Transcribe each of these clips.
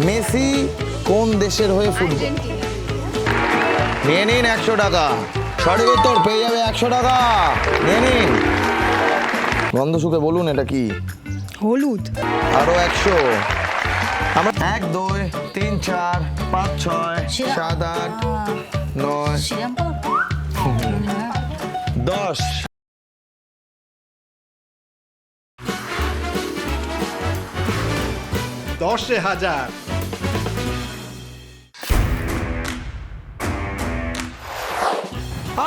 Messi কোন দেশের হয়ে ফুটবল? নিয়ে নিন 100 টাকা। সঠিক উত্তর পেয়ে যাবে 100 টাকা। নিয়ে নিন। গন্ধ শুকে বলুন এটা কি? হলুদ। আরো 100। আমরা 1 2 3 4 5 6 7 8 9 10। 10,000।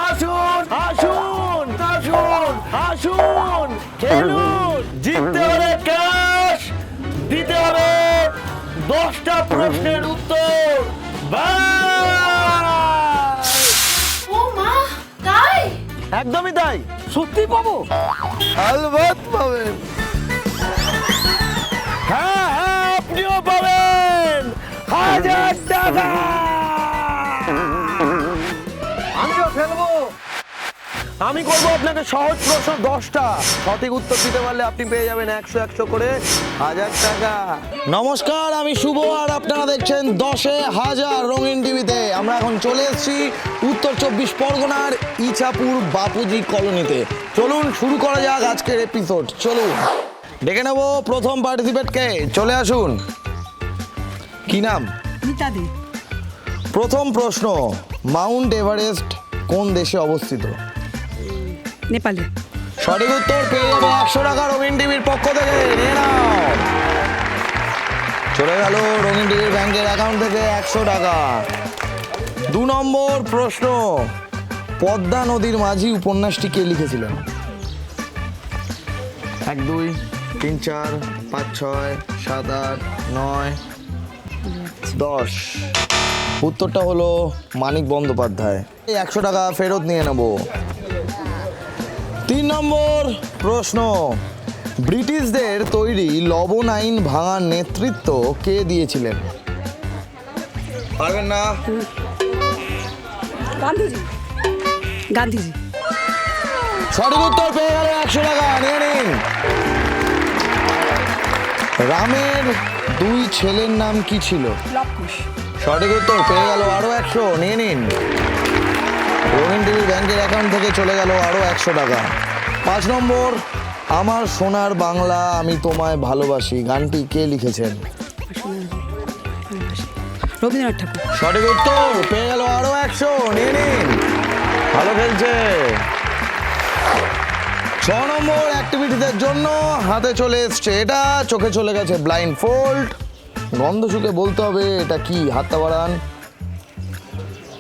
আসুন আসুন আসুন আসুন, খেলুন। জিততে হলে ক্যাশ, দিতে হবে 10টা প্রশ্নের উত্তর। বাস! ও মা, তাই? একদমই তাই। সত্যি পাবো? আলবাত পাবেন। হ্যাঁ হ্যাঁ, আপনিও পাবেন 1000 টাকা। আমিও খেলবো। আমি করবো আপনাকে সহজ প্রশ্ন 10টা। সঠিক উত্তর দিতে পারলে আপনি পেয়ে যাবেন 100 করে 1000 টাকা। নমস্কার, আমি শুভ আর আপনারা দেখছেন 10,000 রঙিন টিভিতে। আমরা এখন চলে এসেছি উত্তর 24 পরগনার ইছাপুর বাপুজি কলোনিতে। চলুন শুরু করা যাক আজকের এপিসোড। চলুন ডেকে নেবো প্রথম পার্টিসিপেটকে। চলে আসুন। কি নাম? মিতাদি। প্রথম প্রশ্ন, মাউন্ট এভারেস্ট কোন দেশে অবস্থিত? নেপালে। সঠিক উত্তর পেয়ে যাবে 100 টাকা রঙিন টিভির পক্ষ থেকে। নিয়ে নাও। চলে গেল রঙিন টিভির ব্যাংকের অ্যাকাউন্ট থেকে 100 টাকা। 2 নম্বর প্রশ্ন, পদ্মা নদীর মাঝি উপন্যাসটি কে লিখেছিলেন? 1 2 3 4 5 6 7 8 9 10। উত্তরটা হলো মানিক বন্দ্যোপাধ্যায়। 100 টাকা ফেরত নিয়ে নেব। 3 নম্বর প্রশ্ন, ব্রিটিশদের তৈরি লবণ আইন ভাঙার নেতৃত্ব কে দিয়েছিলেন? পারবেন না? গান্ধীজি। গান্ধীজি। সঠিক উত্তর পেয়ে গেল 100 টাকা। নিয়ে নিন। রামের 2 ছেলের নাম কি ছিল? লবকুশ। সঠিক উত্তর পেয়ে গেল আরো 100। নিয়ে নিন। রঙিন টিভির ব্যাংকের অ্যাকাউন্ট থেকে চলে গেল আরো 100 টাকা। 5 নম্বর, আমার সোনার বাংলা আমি তোমায় ভালোবাসি গানটি কে লিখেছেন? রবীন্দ্রনাথ ঠাকুর। সঠিক উত্তর পেয়ে গেল আরো 100। নিয়ে নিন। ভালো খেলছে। 6 নম্বর অ্যাক্টিভিটিদের জন্য হাতে চলে এসছে এটা। চোখে চলে গেছে ব্লাইন্ড ফোল্ড। গন্ধ শুকে বলতে হবে এটা কি। হাতটা বাড়ান।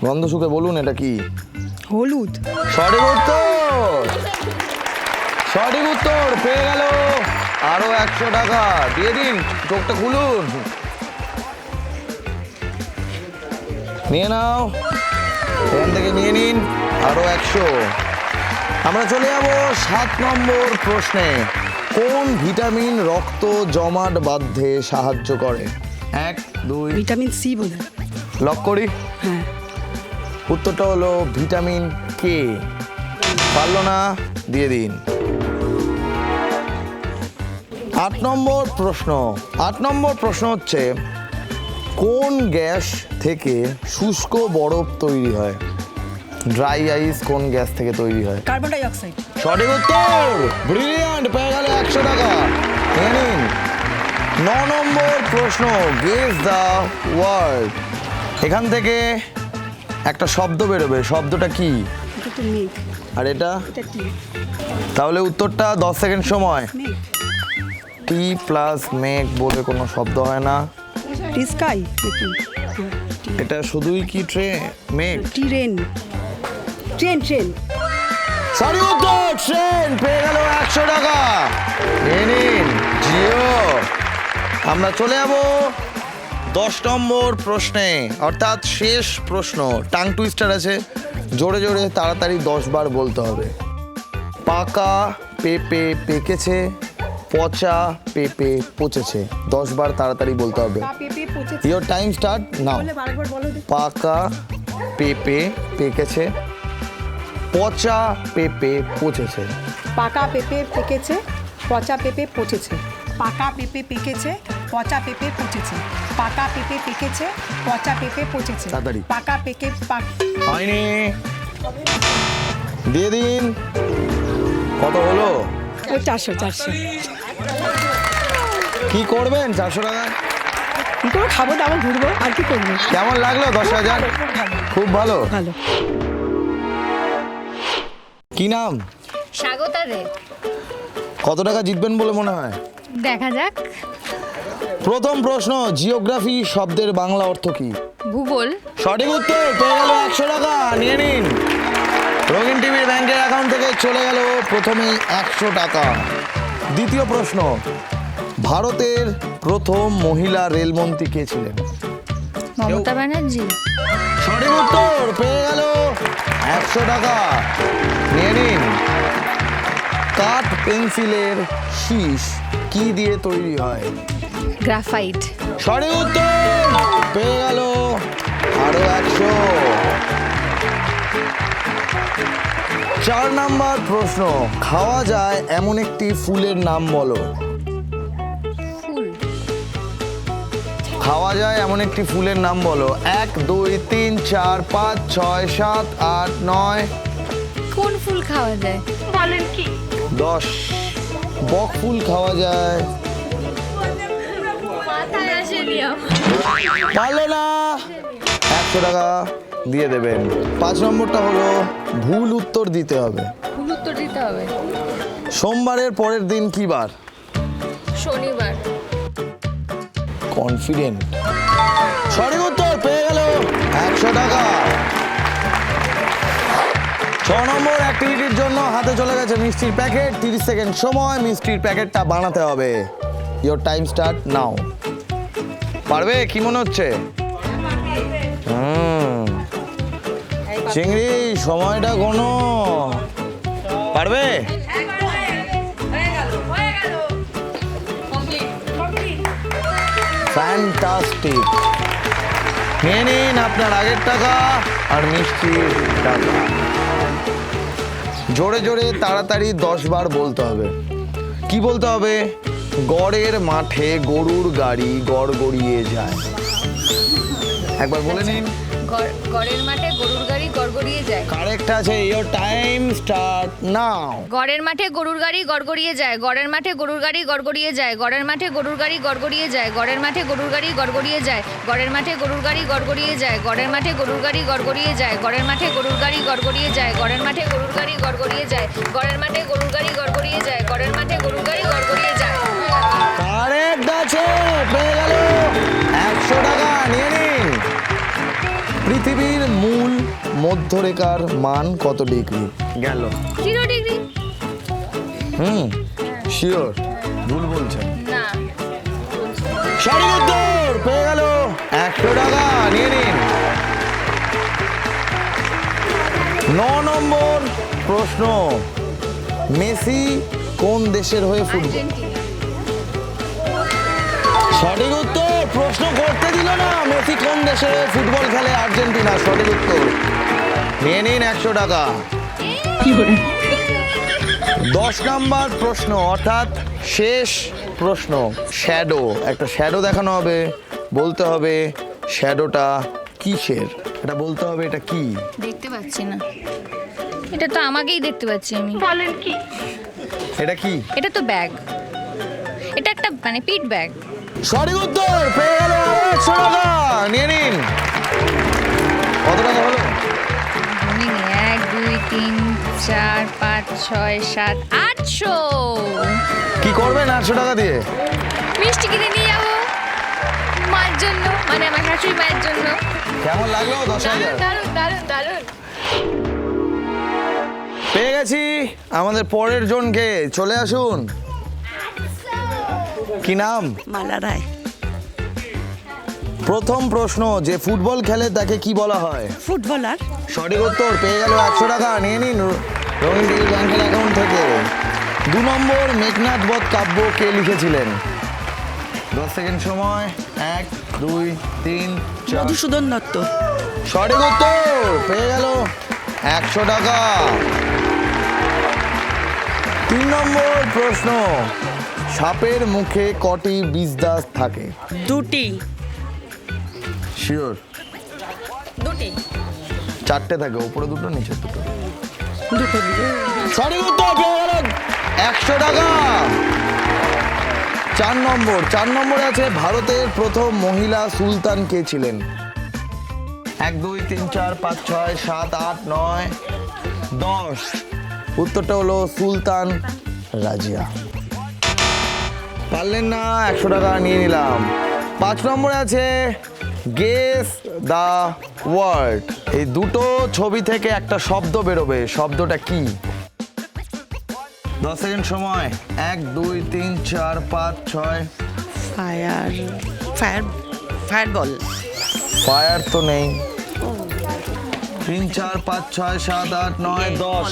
গন্ধ শুকে বলুন এটা কি? হলুদ। সঠিক উত্তর। সঠিক উত্তর পেয়ে গেল আরো 100 টাকা। দিয়ে দিন। চোখটা খুলুন। নিয়ে নাও। এখান থেকে নিয়ে নিন আরো 100। আমরা চলে যাব 7 নম্বর প্রশ্নে, কোন ভিটামিন রক্ত জমাট বাঁধতে সাহায্য করে? 1 2 ভিটামিন সি বলে। লক করি। হ্যাঁ। উত্তরটা হলো ভিটামিন কে। পারলো না? দিয়ে দিন। 8 নম্বর প্রশ্ন। 8 নম্বর প্রশ্ন হচ্ছে, কোন গ্যাস থেকে শুষ্ক বরফ তৈরি হয়? ড্রাই আইস কোন গ্যাস থেকে তৈরি হয়? Carbon die oxide. সঠিক উত্তর। ব্রিলিয়ান্ট। পেয়ে গেল 100 টাকা। নিয়ে নিন। 9 নম্বর প্রশ্ন, গেস দ্য ওয়ার্ড। এখান থেকে একটা শব্দ বেরোবে। শব্দটা কি? এটা তো মেঘ। আর এটা? এটা টি। তাহলে উত্তরটা 10 সেকেন্ড সময়। মেঘ। টি প্লাস মেঘ বলে কোনো শব্দ হয় না। টি স্কাই নাকি? এটা শুধুই কি মেঘ? টি রেন। Train train. সরি উত্তর ট্রেন। পেয়ে গেল 100 টাকা। নিয়ে নিন। জিও। আমরা চলে যাব 10 নম্বর প্রশ্নে, অর্থাৎ শেষ প্রশ্ন। টাং টুইস্টার আছে। জোরে জোরে তাড়াতাড়ি 10 বার বলতে হবে। পাকা পেঁপে পেকেছে, পচা পেঁপে পচেছে। 10 বার তাড়াতাড়ি বলতে হবে। পেঁপে পচেছে। Your time start now. বলে আরেকবার বলো। পাকা পেঁপে পেকেছে, পচা পেঁপে পচেছে। পাকা পেঁপে পেকেছে, পচা পেঁপে পচেছে। পাকা পেঁপে পেকেছে, পচা পেঁপে পচেছে। পাকা পেঁপে পেকেছে, পচা পেঁপে পচেছে। তাড়াতাড়ি। পাকা পেঁপে হয়নি, দিয়ে দিন। কত হলো? 400। কি করবেন 400 টাকা? কি করে খাবো, দাম ঘুরবো, আর কি করবো। কেমন লাগলো 10,000? খুব ভালো। ভালো। কি নাম? স্বাগতা রে। কত টাকা জিতবেন বলে মনে হয়? দেখা যাক। প্রথম প্রশ্ন, জিওগ্রাফি শব্দের বাংলা অর্থ কি? ভূগোল। সঠিক উত্তর, পেয়ে গেল 100 টাকা, নিয়ে নিন। রঙিন টিভির ব্যাংকের অ্যাকাউন্ট থেকে চলে গেল প্রথমেই 100 টাকা। দ্বিতীয় প্রশ্ন, ভারতের প্রথম মহিলা রেলমন্ত্রী কে ছিলেন? মমতা ব্যানার্জি। সঠিক উত্তর, পেয়ে গেল 100 টাকা, নিয়ে নিন। কাঠ পেন্সিলের শীষ কি দিয়ে তৈরি হয়? গ্রাফাইট। সঠিক উত্তর, পেয়ে গেল আরো 100। 4 নাম্বার প্রশ্ন, খাওয়া যায় এমন একটি ফুলের নাম বলো। ফুল। খাওয়া যায় এমন একটি ফুলের নাম বলো। 1 2 3 4 5 6 7 8 9 কোন ফুল খাওয়া যায়? 10। বক ফুল খাওয়া যায়। মাথায় আসেনি আমার। পারলো না, 100 টাকা দিয়ে দেবেন। 5 নম্বরটা হলো ভুল উত্তর দিতে হবে। ভুল উত্তর দিতে হবে। সোমবারের পরের দিন কি বার? শনিবার। কনফিডেন্ট। সঠিক উত্তর, পেয়ে গেল 100 টাকা। 6 নম্বর অ্যাক্টিভিটির জন্য হাতে চলে গেছে মিষ্টির প্যাকেট। 30 সেকেন্ড সময়, মিষ্টির প্যাকেটটা বানাতে হবে। ইওর টাইম স্টার্ট নাও। পারবে কি মনে হচ্ছে? চিংড়ি, সময়টা কোনো পারবে? ফ্যান্টাস্টিক। নিয়ে নিন আপনার আগের টাকা আর মিষ্টির টাকা। জোরে জোরে তাড়াতাড়ি 10 বার বলতে হবে। কি বলতে হবে? গড়ের মাঠে গরুর গাড়ি গড় গড়িয়ে যায়। একবার বলে নিন। গড়ের মাঠে গরুর গাড়ি গড়গড়িয়ে যায়। কারেক্ট আছে। ইওর টাইম স্টার্ট নাও। গড়ের মাঠে গরুর গাড়ি গড়গড়িয়ে যায়। গড়ের মাঠে গরুর গাড়ি গড়গড়িয়ে যায়। গড়ের মাঠে গরুর গাড়ি গড়গড়িয়ে যায়। গড়ের মাঠে গরুর গাড়ি গড়গড়িয়ে যায়। গড়ের মাঠে গরুর গাড়ি গড়গড়িয়ে যায়। গড়ের মাঠে গরুর গাড়ি গড়গড়িয়ে যায়। গড়ের মাঠে গরুর গাড়ি গড়গড়িয়ে যায়। গড়ের মাঠে গরুর গাড়ি গড়গড়িয়ে যায়। গড়ের মাঠে গরুর গাড়ি গড়গড়িয়ে যায়। গড়ের মাঠে গরুর গাড়ি গড়গড়িয়ে যায়। কারেক্ট আছে, পেয়ে গেল 100 টাকা, নিয়ে নিন। পৃথিবীর মূল মধ্যরেখার মান কত ডিগ্রি? গেল 0 ডিগ্রি। শিওর? ভুল বলছেন? না। সঠিক উত্তর, পেয়ে গেল 100 টাকা, নিয়ে নিন। 9 নম্বর প্রশ্ন, মেসি কোন দেশের হয়ে ফুটবল? আর্জেন্টিনা। সঠিক উত্তর, প্রশ্ন করতে দিল না। মেসি কোন দেশে ফুটবল খেলে? আর্জেন্টিনা। সঠিক উত্তর, নিয়ে নিন 100 টাকা। 10 নাম্বার প্রশ্ন অর্থাৎ শেষ প্রশ্ন, শ্যাডো। একটা শ্যাডো দেখানো হবে, বলতে হবে শ্যাডোটা কিসের। এটা বলতে হবে এটা কি। দেখতে পাচ্ছি না। এটা তো আমাকেই দেখতে পাচ্ছি আমি। এটা কি? এটা তো ব্যাগ। এটা একটা মানে পিট ব্যাগ। সঠিক উত্তর, পেয়ে গেল 100 টাকা, নিয়ে নিন। কত টাকা হলো? 1 2 3 4 5 6 7 800। কি করবেন 800 টাকা দিয়ে? মিষ্টি কিনে নিয়ে যাবো মার জন্য, মানে আমার শাশুড়ি মায়ের জন্য। কেমন লাগলো? 10,000 দারুণ দারুণ দারুণ। পেয়ে গেছি আমাদের পরের জনকে। চলে আসুন। কি নাম? মালা রায়। প্রথম প্রশ্ন, যে ফুটবল খেলে তাকে কি বলা হয়? ফুটবলার। সঠিক উত্তর, পেয়ে গেল 100 টাকা, নিয়ে নিন রঙিন টিভি ব্যাংকের অ্যাকাউন্ট থেকে। 2 নম্বর, মেঘনাদ বধ কাব্য কে লিখেছিলেন? 10 সেকেন্ড সময়। 1 2 3 4। মধুসূদন দত্ত। সঠিক উত্তর, পেয়ে গেল 100 টাকা। 3 নম্বর প্রশ্ন, সাপের মুখে কটি বীজদাঁত থাকে? 2টি। শিওর? দুটি চারটে থাকে, উপরে দুটো নিচে দুটো। দুটো দিয়ে সঠিক উত্তর পেয়ে গেলেন 100 টাকা। 4 নম্বরে আছে ভারতের প্রথম মহিলা সুলতান কে ছিলেন? 1 2 3 4 5 6 7 8 9 10। উত্তরটা হলো সুলতান রাজিয়া। পারলেন না, 100 টাকা নিয়ে নিলাম। 5 নম্বরে আছে গেস দ্য ওয়ার্ড। এই দুটো ছবি থেকে একটা শব্দ বেরোবে, শব্দটা কি? 10 সেকেন্ড সময়। 1 2 3 4 5 6। ফায়ারবল ফায়ার তো নেই। 3 4 5 6 7 8 9 10।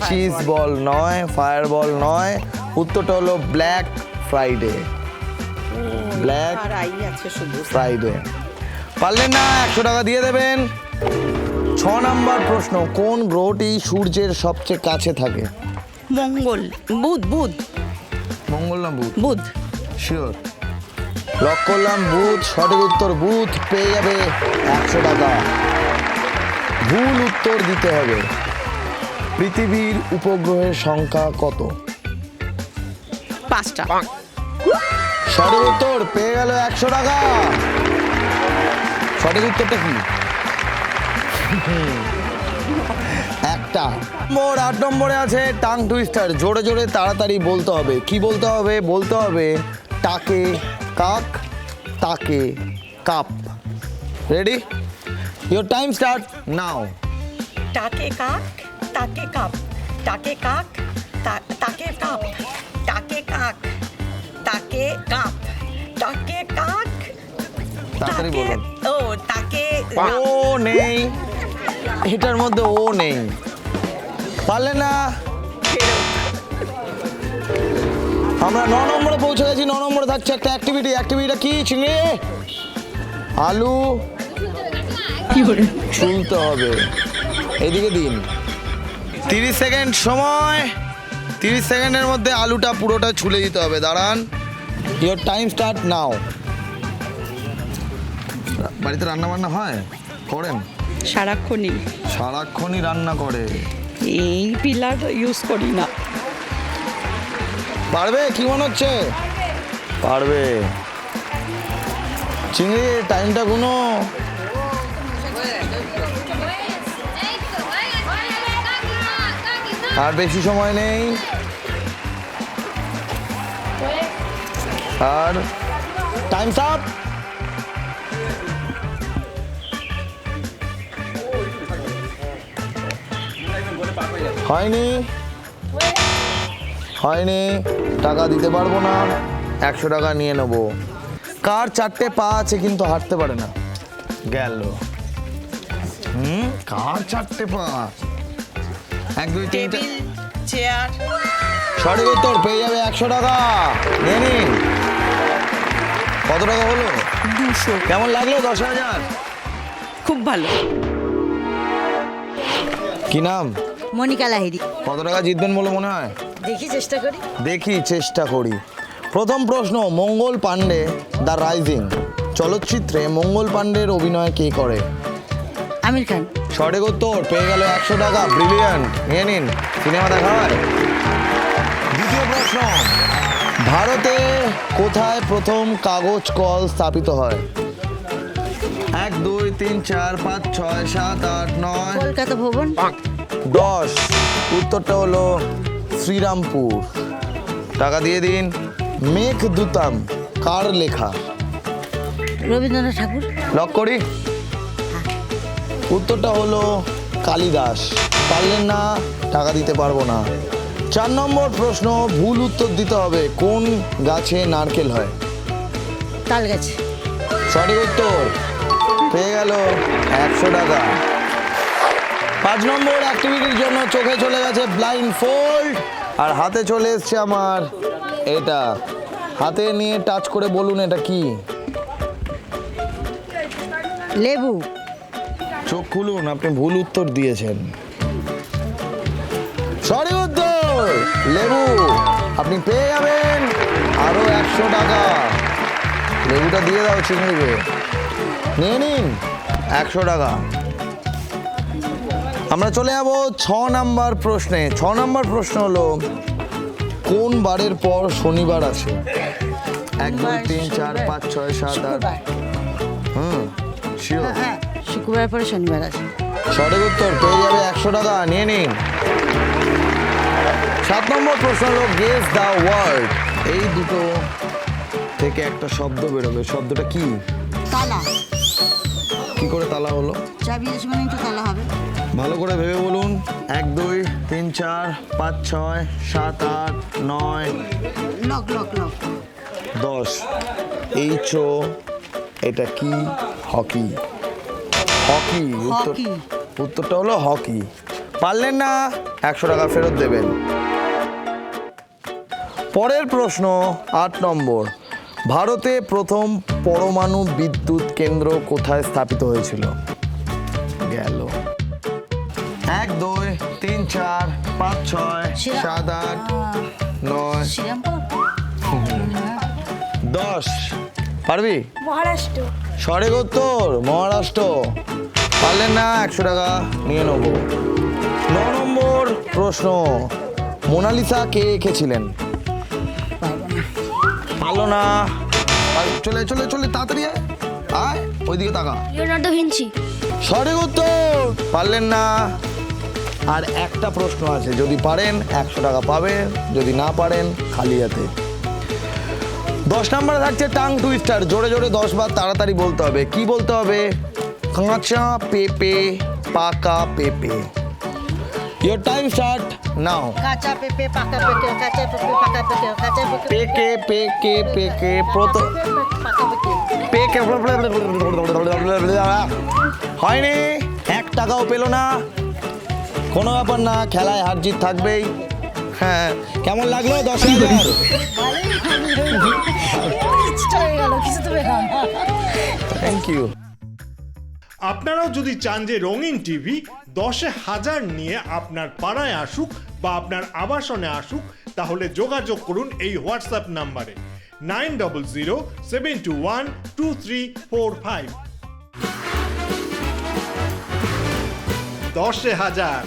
চিজ বল নয়, ফায়ার বল নয়। উত্তরটা হলো ব্ল্যাক ফ্রাইডে। Black Friday. পারলেন না, 100 টাকা দিয়ে দেবেন। 6 নম্বর প্রশ্ন, কোন গ্রহটি সূর্যের সবচেয়ে কাছে থাকে? মঙ্গল বুধ বুধ মঙ্গল না বুধ? বুধ শিওর? লক করলাম বুধ। সঠিক উত্তর বুধ, পেয়ে যাবে 100 টাকা। ভুল উত্তর দিতে হবে। পৃথিবীর উপগ্রহের সংখ্যা কত? 5টা। সঠিক উত্তর, পেয়ে গেল 100 টাকা। সঠিক উত্তরটা কি? একটা। 8 নম্বরে আছে টাং টুইস্টার। জোরে জোরে তাড়াতাড়ি বলতে হবে। কি বলতে হবে? বলতে হবে টাকে কাক, তাকে cup. Ready? Your time start নাও। টাকে কাক তাকে কাপ, টাকে কাক তাকে কাপ, টাকে কাক তাকে কাপ, টাকে কাক তাড়াতাড়ি তাকে বলুন। ও তাকে ও নেই, এটার মধ্যে ও নেই। পারলে না। আমরা 9 নম্বরে পৌঁছে গেছি। 9 নম্বরে থাকছে একটা অ্যাক্টিভিটি। অ্যাক্টিভিটিটা কি? চিংড়ি আলু ছুলতে হবে। এদিকে দিন। 30 সেকেন্ড সময়। 30 সেকেন্ডের মধ্যে আলুটা পুরোটা ছুলে দিতে হবে। দাঁড়ান। ইয়োর টাইম স্টার্ট নাও। বাড়িতে রান্না বান্না হয়? করেন? সারাক্ষণই সারাক্ষণই রান্না করে। এই পিলার ইউজ করি না। পারবে? কি মনে হচ্ছে? পারবে। চিংড়ি টাইমটা গুনো। আর বেশি সময় নেই। আর টাইমস আপ। হয়নি, হয়নি। টাকা দিতে পারবো না। 100 টাকা নিয়ে নেবো। কার 4টে পা আছে কিন্তু হাঁটতে পারে না? গেল। কার 4টে পা? 1 2 3 টেবিল চেয়ার। সঠিক উত্তর, পেয়ে যাবে 100 টাকা। নিয়ে নিন। কত টাকা হলো? 200। কেমন লাগলো? 10,000। খুব ভালো। কি নাম? মনিকা লাহিড়ী। কত টাকা জিতবেন বলে মনে হয়? দেখি চেষ্টা করি। দেখি, চেষ্টা করি। প্রথম প্রশ্ন, মঙ্গল পাণ্ডে দ্য রাইজিং চলচ্চিত্রে মঙ্গল পাণ্ডের অভিনয় কে করে? আমির খান। সঠিক উত্তর, পেয়ে গেল 100 টাকা। ব্রিলিয়ান্ট। নিয়ে নিন। সিনেমা দেখা হয়? দ্বিতীয় প্রশ্ন, ভারতে কোথায় প্রথম কাগজ কল স্থাপিত হয়? 1 2 3 4 5 6 7 8 9 কলকাতা ভবন। 10। উত্তরটা হলো শ্রীরামপুর। টাকা দিয়ে দিন। মেঘদূতম কার লেখা? রবীন্দ্রনাথ ঠাকুর। লক করি? উত্তরটা হলো কালিদাস। পারলেন না, টাকা দিতে পারবো না। 4 নম্বর প্রশ্ন, ভুল উত্তর দিতে হবে। কোন গাছে নারকেল হয়? তাল গাছে। সঠিক উত্তর, পেয়ে গেল 100 টাকা। 5 নম্বর অ্যাক্টিভিটির জন্য চোখে চলে গেছে ব্লাইন্ড ফোল্ড, আর হাতে চলে এসছে আমার এটা। হাতে নিয়ে টাচ করে বলুন এটা কি? লেবু। চোখ খুলুন, আপনি ভুল উত্তর দিয়েছেন। সঠিক উত্তর লেবু। আপনি পেয়ে যাবেন আরো 100 টাকা। লেবুটা দিয়ে দাও চিংড়িকে। নিয়ে নিন 100 টাকা। আমরা চলে যাব 6 নাম্বার প্রশ্নে। 6 নাম্বার প্রশ্ন হলো কোন বারের পর শনিবার আসে? 1 2 3 4 5 6 7 8। শিওর? হ্যাঁ, শুক্রবার পরে শনিবার আছে। সঠিক উত্তর, পেয়ে যাবে 100 টাকা, নিয়ে নিন। 7 নম্বর প্রশ্ন হলো গেস দ্য ওয়ার্ড। এই দুটো থেকে একটা শব্দ বেরোবে, শব্দটা কি? তালা। কি করে তালা হলো? চাবি আছে মানে তো তালা হবে। ভালো করে ভেবে বলুন। 1 2 3 4 5 6 7 8 9 লক লক লক। 10। এইচও, এটা কি? হকি। হকি উত্তর। হকি। উত্তরটা হলো হকি। পারলেন না, 100 টাকা ফেরত দেবেন। পরের প্রশ্ন 8 নম্বর। ভারতে প্রথম পরমাণু বিদ্যুৎ কেন্দ্র কোথায় স্থাপিত হয়েছিল? গেল। 1 2 3 4 5 6 7 8 9 শ্রীরামপুর। 10। পারবি? মহারাষ্ট্র। সঠিক উত্তর, মহারাষ্ট্র। পারলেন না, 100 টাকা নিয়ে নেব। 9 নম্বর প্রশ্ন। মোনালিসা কে এঁকেছিলেন? পারলো না। চলে চলে চলে তাড়াতাড়ি আয়, আয় ওইদিকে তাকা। Leonardo Vinci. সঠিক উত্তর, পারলেন না। আর একটা প্রশ্ন আছে, যদি পারেন 100 টাকা পাবেন, যদি না পারেন খালি হাতে। 10 নম্বরে থাকছে টাং টুইস্টার। জোরে জোরে 10 বার তাড়াতাড়ি বলতে হবে। কি বলতে হবে? কাঁচা পেঁপে, পাকা পেঁপে। ইয়োর টাইম স্টার্ট নাও। কাঁচা পেঁপে, পাকা পেঁপে, কাঁচা পেঁপে, পাকা পেঁপে, কাঁচা পেঁপে, পেকে পেকে পেকে পাকা পেঁপে। পেকে হয়নি, 1 টাকাও পেলো না। কোনো ব্যাপার না, খেলায় হার জিত থাকবেই। হ্যাঁ, কেমন লাগলো? 10,000। Thank you. আপনারাও যদি চান যে রঙিন টিভি 10,000 নিয়ে আপনার পাড়ায় আসুক বা আপনার আবাসনে আসুক, তাহলে যোগাযোগ করুন এই হোয়াটসঅ্যাপ নাম্বারে 9007212345। 10,000।